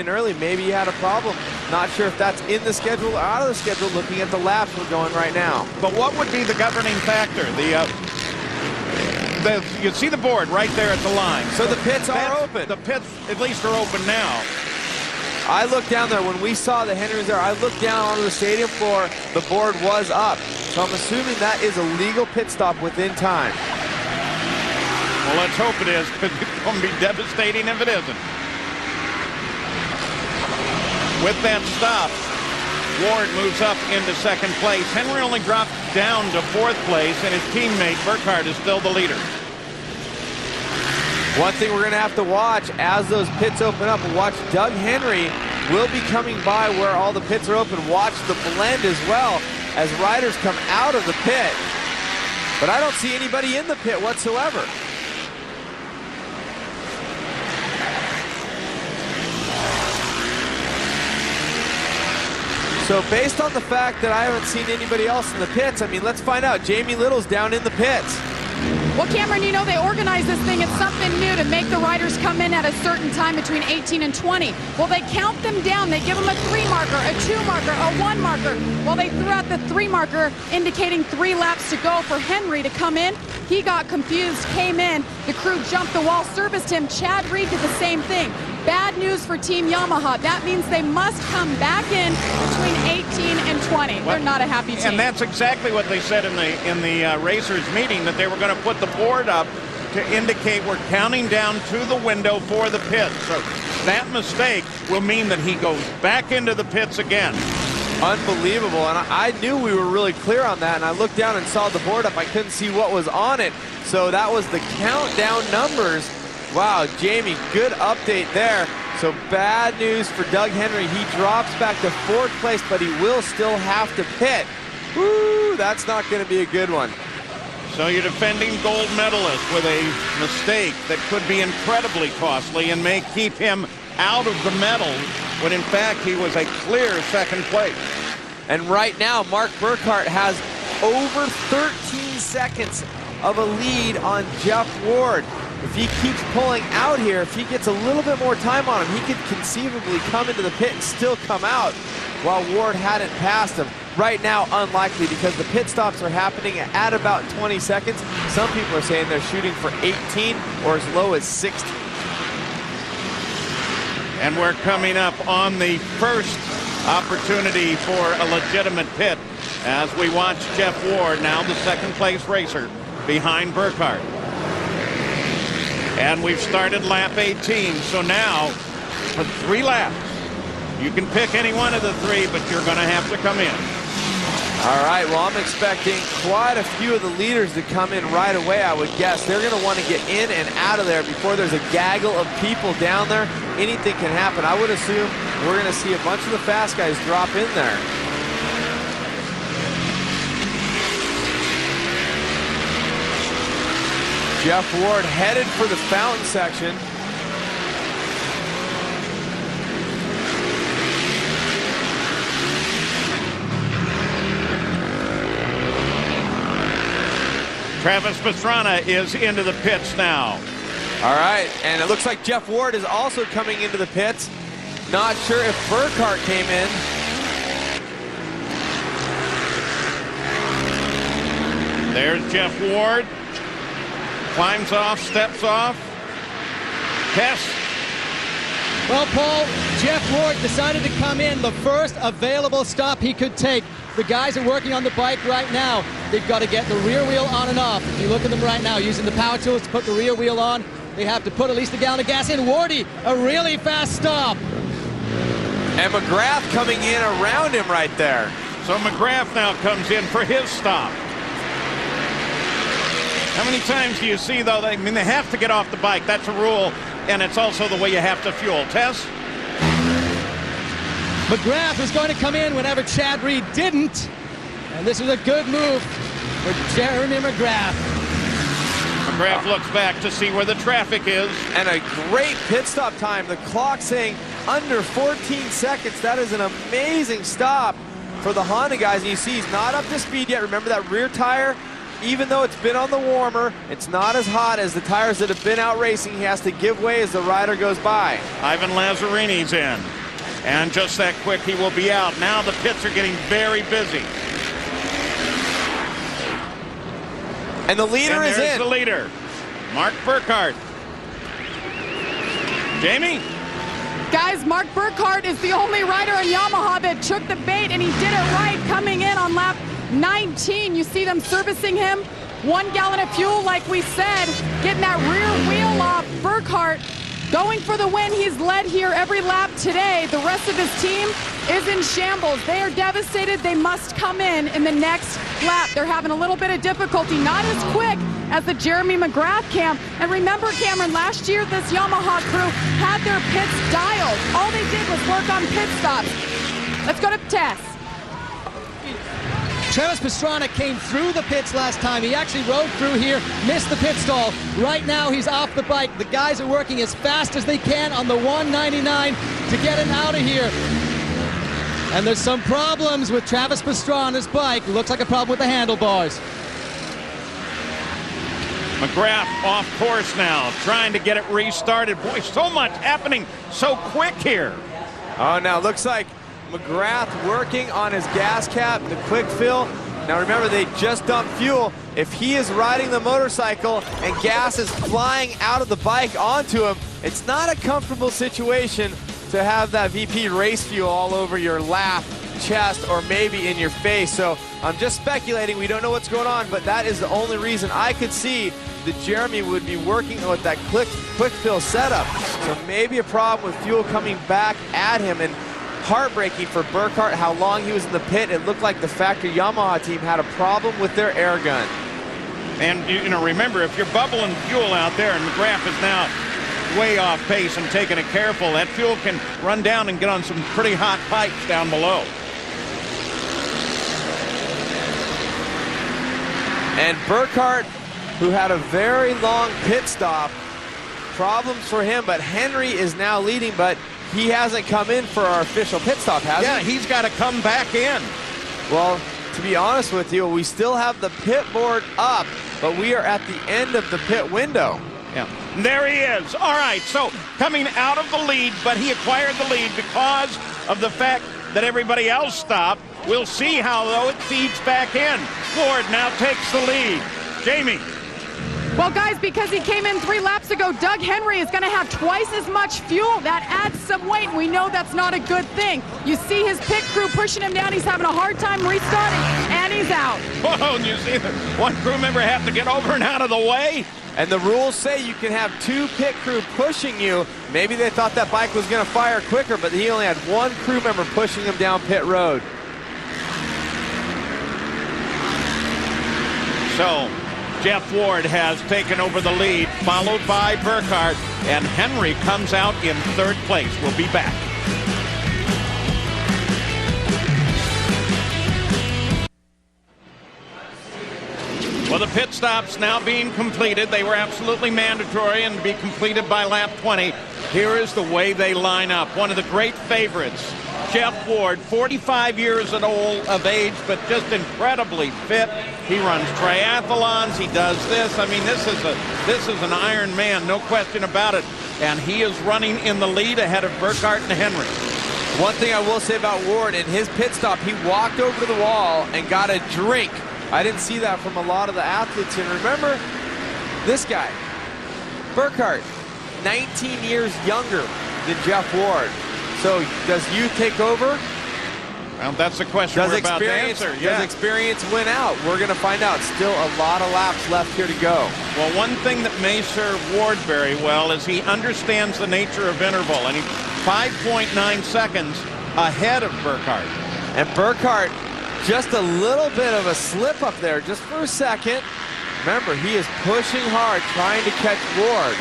early. Maybe he had a problem. Not sure if that's in the schedule or out of the schedule, looking at the laps we're going right now. But what would be the governing factor? You see the board right there at the line. So the pits are open. The pits at least are open now. I looked down there when we saw the Henry was there. I looked down onto the stadium floor. The board was up. So I'm assuming that is a legal pit stop within time. Well, let's hope it is, because it's going to be devastating if it isn't. With that stop, Ward moves up into second place. Henry only dropped down to fourth place, and his teammate Burkhardt is still the leader. One thing we're going to have to watch as those pits open up, and watch Doug Henry will be coming by where all the pits are open. Watch the blend as well as riders come out of the pit. But I don't see anybody in the pit whatsoever. So based on the fact that I haven't seen anybody else in the pits, I mean, let's find out. Jamie Little's down in the pits. Well, Cameron, you know, they organize this thing. It's something new to make the riders come in at a certain time between 18 and 20. Well, they count them down. They give them a 3 marker, a 2 marker, a 1 marker. Well, they threw out the 3 marker, indicating 3 laps to go for Henry to come in. He got confused, came in. The crew jumped the wall, serviced him. Chad Reed did the same thing. Bad news for Team Yamaha. That means they must come back in between 18 and 20. They're not a happy team. And that's exactly what they said in the racers meeting, that they were going to put the board up to indicate we're counting down to the window for the pits. So that mistake will mean that he goes back into the pits again. Unbelievable, and I knew we were really clear on that, and I looked down and saw the board up. I couldn't see what was on it, so that was the countdown numbers. Wow, Jamie, good update there. So bad news for Doug Henry. He drops back to fourth place, but he will still have to pit. Woo, that's not going to be a good one. So you're defending gold medalist with a mistake that could be incredibly costly and may keep him out of the medal, when in fact he was a clear second place. And right now, Mark Burkhardt has over 13 seconds of a lead on Jeff Ward. If he keeps pulling out here, if he gets a little bit more time on him, he could conceivably come into the pit and still come out while Ward hadn't passed him. Right now, unlikely, because the pit stops are happening at about 20 seconds. Some people are saying they're shooting for 18 or as low as 16. And we're coming up on the first opportunity for a legitimate pit as we watch Jeff Ward, now the second place racer, behind Burkhardt. And we've started lap 18, so now for 3 laps, you can pick any one of the 3, but you're going to have to come in. All right, well, I'm expecting quite a few of the leaders to come in right away, I would guess. They're going to want to get in and out of there before there's a gaggle of people down there. Anything can happen. I would assume we're going to see a bunch of the fast guys drop in there. Jeff Ward headed for the fountain section. Travis Pastrana is into the pits now. All right, and it looks like Jeff Ward is also coming into the pits. Not sure if Burkhardt came in. There's Jeff Ward. Climbs off, steps off. Tess. Well, Paul, Jeff Ward decided to come in the first available stop he could take. The guys are working on the bike right now. They've got to get the rear wheel on and off. If you look at them right now, using the power tools to put the rear wheel on, they have to put at least a gallon of gas in. Wardy, a really fast stop. And McGrath coming in around him right there. So McGrath now comes in for his stop. How many times do you see, though, they have to get off the bike. That's a rule, and it's also the way you have to fuel. Tess? McGrath was going to come in whenever Chad Reed didn't, and this was a good move for Jeremy McGrath. McGrath looks back to see where the traffic is. And a great pit stop time. The clock saying under 14 seconds. That is an amazing stop for the Honda guys. And you see he's not up to speed yet. Remember that rear tire even though it's been on the warmer, it's not as hot as the tires that have been out racing. He has to give way as the rider goes by. Ivan Lazarini's in. And just that quick, he will be out. Now the pits are getting very busy. And the leader is in. There's the leader, Mark Burkhardt. Jamie? Guys, Mark Burkhardt is the only rider in Yamaha that took the bait, and he did it right coming in on lap 19. You see them servicing him. 1 gallon of fuel, like we said, getting that rear wheel off. Burkhardt going for the win. He's led here every lap today. The rest of his team is in shambles. They are devastated. They must come in the next lap. They're having a little bit of difficulty, not as quick as the Jeremy McGrath camp. And remember, Cameron, last year this Yamaha crew had their pits dialed. All they did was work on pit stops. Let's go to Tess. Travis Pastrana came through the pits last time. He actually rode through here, missed the pit stall. Right now he's off the bike. The guys are working as fast as they can on the 199 to get him out of here. And there's some problems with Travis Pastrana's bike. Looks like a problem with the handlebars. McGrath off course now, trying to get it restarted. Boy, so much happening so quick here. Oh, now looks like McGrath working on his gas cap, the quick fill. Now remember, they just dumped fuel. If he is riding the motorcycle and gas is flying out of the bike onto him, it's not a comfortable situation to have that VP race fuel all over your lap, chest, or maybe in your face. So I'm just speculating. We don't know what's going on, but that is the only reason I could see that Jeremy would be working with that quick fill setup. So maybe a problem with fuel coming back at him. And heartbreaking for Burkhardt how long he was in the pit. It looked like the factory Yamaha team had a problem with their air gun. And you know, remember, if you're bubbling fuel out there, and McGrath is now way off pace and taking it careful, that fuel can run down and get on some pretty hot pipes down below. And Burkhardt, who had a very long pit stop, problems for him, but Henry is now leading, but he hasn't come in for our official pit stop, has he? Yeah, he's got to come back in. Well, to be honest with you, we still have the pit board up, but we are at the end of the pit window. Yeah, there he is. All right, so coming out of the lead, but he acquired the lead because of the fact that everybody else stopped. We'll see how, though, it feeds back in. Ford now takes the lead. Jamie. Well, guys, because he came in 3 laps ago, Doug Henry is going to have twice as much fuel. That adds some weight, and we know that's not a good thing. You see his pit crew pushing him down. He's having a hard time restarting, and he's out. Whoa, and you see one crew member have to get over and out of the way? And the rules say you can have 2 pit crew pushing you. Maybe they thought that bike was going to fire quicker, but he only had 1 crew member pushing him down pit road. So Jeff Ward has taken over the lead, followed by Burkhardt, and Henry comes out in 3rd place. We'll be back. Well, the pit stops now being completed. They were absolutely mandatory and be completed by lap 20. Here is the way they line up. One of the great favorites, Jeff Ward, 45 years of age, but just incredibly fit. He runs triathlons. He does this. I mean, this is an Iron Man, no question about it. And he is running in the lead ahead of Burkhardt and Henry. One thing I will say about Ward, in his pit stop, he walked over to the wall and got a drink. I didn't see that from a lot of the athletes. And remember, this guy, Burkhardt, 19 years younger than Jeff Ward. So does youth take over? Well, that's the question we're about to answer. Does experience win out? We're going to find out. Still a lot of laps left here to go. Well, one thing that may serve Ward very well is he understands the nature of interval, and he's 5.9 seconds ahead of Burkhardt. And Burkhardt, just a little bit of a slip up there, just for a second. Remember, he is pushing hard, trying to catch Ward.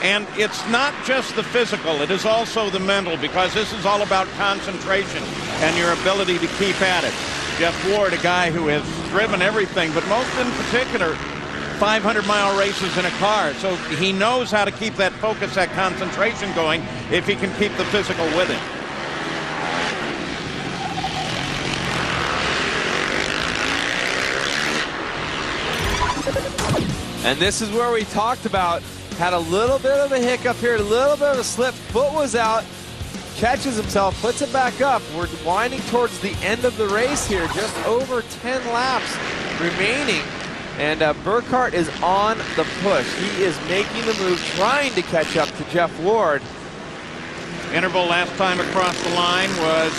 And it's not just the physical, it is also the mental, because this is all about concentration and your ability to keep at it. Jeff Ward, a guy who has driven everything, but most in particular, 500-mile races in a car. So he knows how to keep that focus, that concentration going, if he can keep the physical with him. And this is where we talked about, had a little bit of a hiccup here, a little bit of a slip, foot was out, catches himself, puts it back up. We're winding towards the end of the race here, just over 10 laps remaining. And Burkhardt is on the push. He is making the move, trying to catch up to Jeff Ward. Interval last time across the line was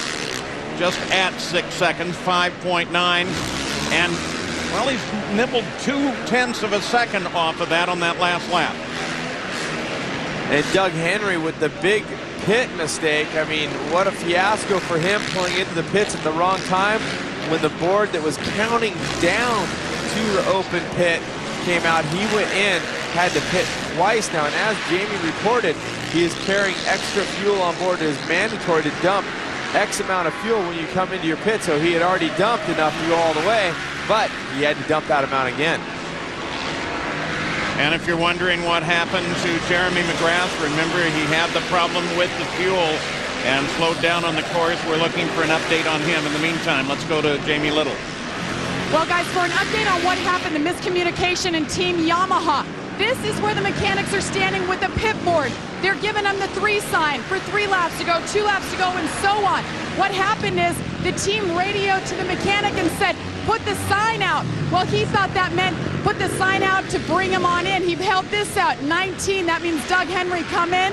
just at 6 seconds, 5.9. And, well, he's nibbled 0.2 of a second off of that on that last lap. And Doug Henry with the big pit mistake. I mean, what a fiasco for him pulling into the pits at the wrong time when the board that was counting down to the open pit came out. He went in, had to pit twice now. And as Jamie reported, he is carrying extra fuel on board. It is mandatory to dump X amount of fuel when you come into your pit. So he had already dumped enough to go all the way, but he had to dump that amount again. And if you're wondering what happened to Jeremy McGrath, remember he had the problem with the fuel and slowed down on the course. We're looking for an update on him. In the meantime, let's go to Jamie Little. Well, guys, for an update on what happened, the miscommunication in Team Yamaha. This is where the mechanics are standing with the pit board. They're giving them the 3 sign for 3 laps to go, 2 laps to go, and so on. What happened is the team radioed to the mechanic and said, put the sign out. Well, he thought that meant put the sign out to bring him on in. He held this out, 19. That means Doug Henry come in,